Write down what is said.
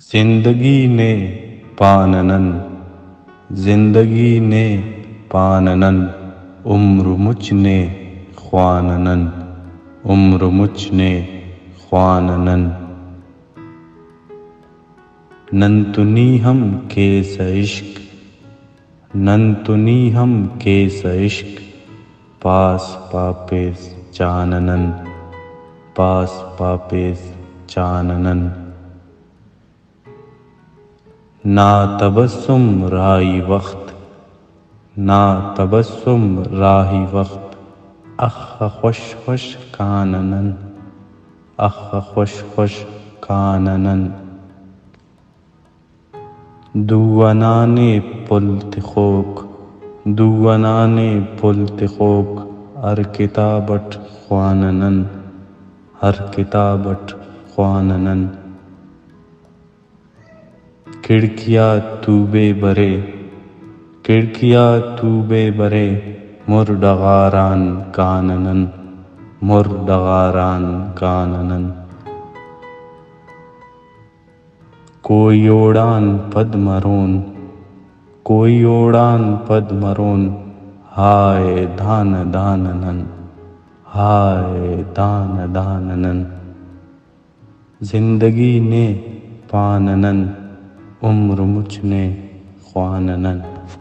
زندگی نے پاننن، زندگی نے پاننن، عمر مجھ نے خواننن، عمر مجھ نے خواننن. ننتنی ہم کیس عشق، ننتنی ہم کیس عشق، پاس پاپیس جاننن، پاس پاپیس جاننن. نا تبسم راہی وقت، نا تبسم راہی وقت، اخ خوش خوش کاننن، اخ خوش خوش کاننن. دوانانے پلت خوک، دوانانے پلت خوک، ہر کتابٹ خواننن، ہر کتابٹ خواننن. کھڑکیا توبے برے، کھڑکیا توبے برے، مردغاران کاننن، مردغاران کاننن. کوئی اوڑان پد مرون، کوئی اوڑان پد مرون، ہائے دان داننن، ہائے دان داننن. زندگی نے پاننن، عمر مجھ نے خواننن.